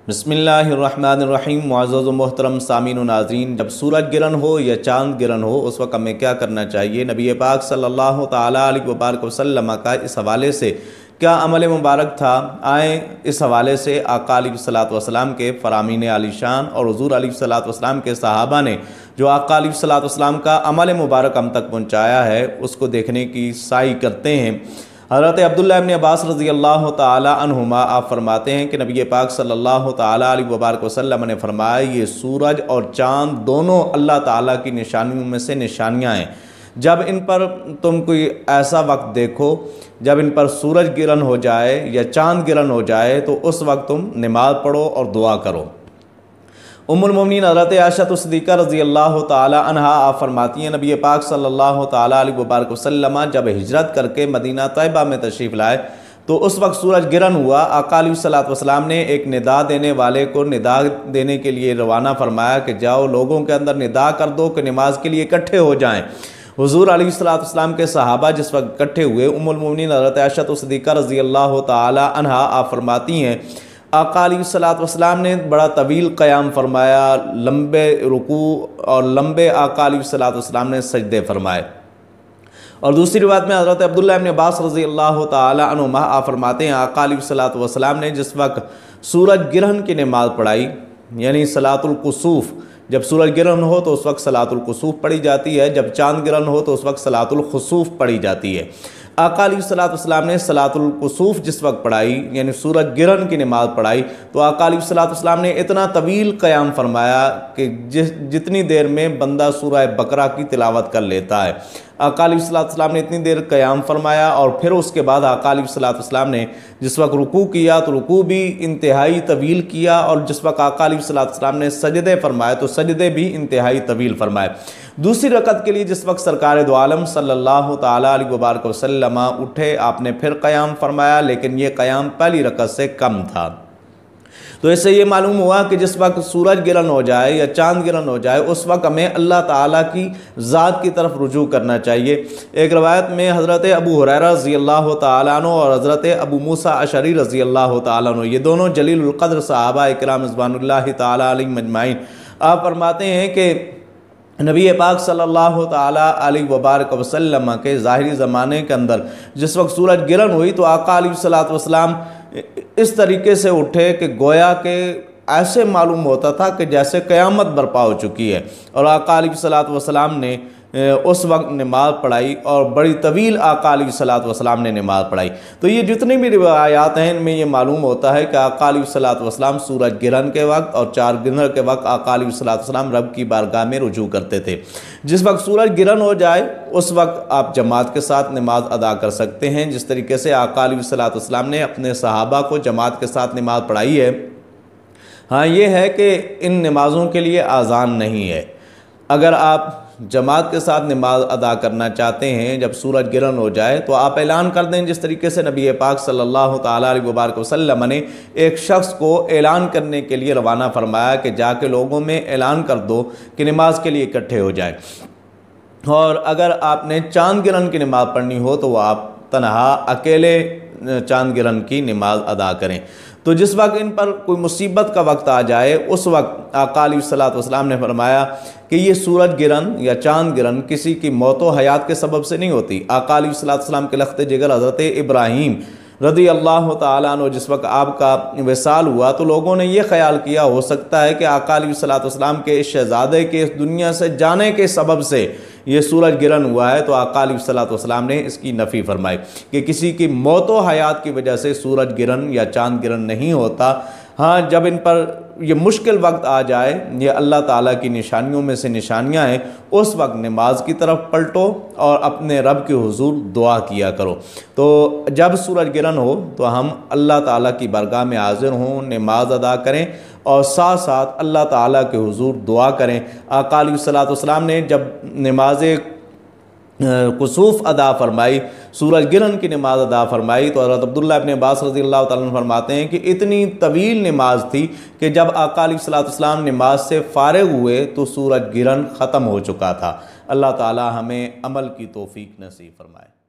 بسم اللہ الرحمن الرحیم۔ معزز و محترم سامعین و ناظرین، جب سورج گرہن ہو یا چاند گرہن ہو اس وقت ہمیں کیا کرنا چاہیے؟ نبی پاک صلی اللہ تعالیٰ علیہ وبارک وسلم کا اس حوالے سے کیا عمل مبارک تھا؟ آئیں اس حوالے سے آقا علیہ الصلوۃ والسلام کے فرامین عالی شان اور حضور علیہ الصلوۃ والسلام کے صحابہ نے جو آقا علیہ الصلوۃ والسلام کا عمل مبارک ہم تک پہنچایا ہے اس کو دیکھنے کی سعی کرتے ہیں۔ حضرت عبداللہ ابن عباس رضی اللہ تعالی عنہما آپ فرماتے ہیں کہ نبی پاک صلی اللہ تعالی علیہ وبارک وسلم نے فرمایا یہ سورج اور چاند دونوں اللہ تعالیٰ کی نشانیوں میں سے نشانیاں ہیں۔ جب ان پر تم کوئی ایسا وقت دیکھو جب ان پر سورج گرہن ہو جائے یا چاند گرہن ہو جائے تو اس وقت تم نماز پڑھو اور دعا کرو۔ ام المومنین حضرت عائشہ صدیقہ رضی اللہ تعالی عنہا آپ فرماتی ہیں نبی پاک صلی اللہ تعالی علیہ وبارک وسلم جب ہجرت کر کے مدینہ طیبہ میں تشریف لائے تو اس وقت سورج گرہن ہوا۔ آقا علیہ الصلوۃ والسلام نے ایک ندا دینے والے کو ندا دینے کے لیے روانہ فرمایا کہ جاؤ لوگوں کے اندر ندا کر دو کہ نماز کے لیے اکٹھے ہو جائیں۔ حضور علیہ الصلوۃ والسلام کے صحابہ جس وقت اکٹھے ہوئے، ام المومنین حضرت عائشہ صدیقہ رضی اللہ تعالی عنہا آپ فرماتی ہیں آقا علیہ الصلوۃ والسلام نے بڑا طویل قیام فرمایا، لمبے رکوع اور لمبے آقا علیہ الصلوۃ والسلام نے سجدے فرمائے۔ اور دوسری روایت میں حضرت عبداللہ ابن عباس رضی اللہ تعالی عنہما آپ فرماتے ہیں آقا علیہ الصلوۃ والسلام نے جس وقت سورج گرہن کی نماز پڑھائی، یعنی صلاۃ الکسوف، جب سورج گرہن ہو تو اس وقت صلاۃ الکسوف پڑھی جاتی ہے، جب چاند گرہن ہو تو اس وقت صلاۃ الخسوف پڑھی جاتی ہے۔ آقا علیہ الصلوۃ والسلام نے صلاۃ الکسوف جس وقت پڑھائی یعنی سورج گرہن کی نماز پڑھائی تو آقا علیہ الصلوۃ والسلام نے اتنا طویل قیام فرمایا کہ جتنی دیر میں بندہ سورہ بقرہ کی تلاوت کر لیتا ہے۔ آقا علیہ الصلوۃ والسلام نے اتنی دیر قیام فرمایا اور پھر اس کے بعد آقا علیہ الصلوۃ والسلام نے جس وقت رکوع کیا تو رکوع بھی انتہائی طویل کیا، اور جس وقت آقا علیہ الصلوۃ والسلام نے سجدے فرمائے تو سجدے بھی انتہائی طویل فرمائے۔ دوسری رکعت کے لیے جس وقت سرکار دو عالم صلی اللہ تعالیٰ علیہ وبارک وسلم اٹھے آپ نے پھر قیام فرمایا، لیکن یہ قیام پہلی رکعت سے کم تھا۔ تو اس سے یہ معلوم ہوا کہ جس وقت سورج گرہن ہو جائے یا چاند گرہن ہو جائے اس وقت ہمیں اللہ تعالیٰ کی ذات کی طرف رجوع کرنا چاہیے۔ ایک روایت میں حضرت ابو ہریرہ رضی اللہ تعالیٰ عنہ اور حضرت ابو موسیٰ اشعری رضی اللہ تعالیٰ عنہ، یہ دونوں جلیل القدر صحابہ اکرام رضوان اللہ تعالیٰ علیہم اجمعین، آپ فرماتے ہیں کہ نبی پاک صلی اللہ تعالیٰ علیہ وبارک وسلم کے ظاہری زمانے کے اندر جس وقت سورج گرہن ہوئی تو آقا علیہ الصلوۃ والسلام اس طریقے سے اٹھے کہ گویا کہ ایسے معلوم ہوتا تھا کہ جیسے قیامت برپا ہو چکی ہے، اور آقا علیہ الصلوۃ والسلام نے اس وقت نماز پڑھائی اور بڑی طویل آقا علیہ الصلوۃ والسلام نے نماز پڑھائی۔ تو یہ جتنی بھی روایات ہیں ان میں یہ معلوم ہوتا ہے کہ آقا علیہ الصلوۃ والسلام سورج گرہن کے وقت اور چاند گرہن کے وقت آقا علیہ الصلوۃ والسلام رب کی بارگاہ میں رجوع کرتے تھے۔ جس وقت سورج گرہن ہو جائے اس وقت آپ جماعت کے ساتھ نماز ادا کر سکتے ہیں، جس طریقے سے آقا علیہ الصلوۃ والسلام نے اپنے صحابہ کو جماعت کے ساتھ نماز پڑھائی ہے۔ ہاں یہ ہے کہ ان نمازوں کے لیے اذان نہیں ہے۔ اگر آپ جماعت کے ساتھ نماز ادا کرنا چاہتے ہیں جب سورج گرہن ہو جائے تو آپ اعلان کر دیں، جس طریقے سے نبی پاک صلی اللہ تعالیٰ علیہ وبارک وسلم نے ایک شخص کو اعلان کرنے کے لیے روانہ فرمایا کہ جا کے لوگوں میں اعلان کر دو کہ نماز کے لیے اکٹھے ہو جائیں۔ اور اگر آپ نے چاند گرہن کی نماز پڑھنی ہو تو وہ آپ تنہا اکیلے چاند گرہن کی نماز ادا کریں۔ تو جس وقت ان پر کوئی مصیبت کا وقت آ جائے اس وقت آقا علیہ الصلوۃ والسلام نے فرمایا کہ یہ سورج گرہن یا چاند گرہن کسی کی موت و حیات کے سبب سے نہیں ہوتی۔ آقا علیہ الصلوۃ والسلام کے لخت جگر حضرت ابراہیم رضی اللہ تعالیٰ عنہ جس وقت آپ کا وصال ہوا تو لوگوں نے یہ خیال کیا ہو سکتا ہے کہ آقا علیہ الصلوۃ والسلام کے اس شہزادے کے اس دنیا سے جانے کے سبب سے یہ سورج گرہن ہوا ہے، تو آقا علیہ الصلوۃ والسلام نے اس کی نفی فرمائی کہ کسی کی موت و حیات کی وجہ سے سورج گرہن یا چاند گرہن نہیں ہوتا۔ ہاں جب ان پر یہ مشکل وقت آ جائے، یہ اللہ تعالیٰ کی نشانیوں میں سے نشانیاں ہیں، اس وقت نماز کی طرف پلٹو اور اپنے رب کے حضور دعا کیا کرو۔ تو جب سورج گرہن ہو تو ہم اللہ تعالیٰ کی بارگاہ میں حاضر ہوں، نماز ادا کریں اور ساتھ ساتھ اللہ تعالیٰ کے حضور دعا کریں۔ آقا علیہ الصلوۃ والسلام نے جب نماز کسوف ادا فرمائی، سورج گرہن کی نماز ادا فرمائی تو حضرت عبداللہ ابن عباس رضی اللہ تعالیٰ عنہ فرماتے ہیں کہ اتنی طویل نماز تھی کہ جب آقا علیہ الصلوۃ والسلام نماز سے فارغ ہوئے تو سورج گرہن ختم ہو چکا تھا۔ اللہ تعالیٰ ہمیں عمل کی توفیق نصیب فرمائے۔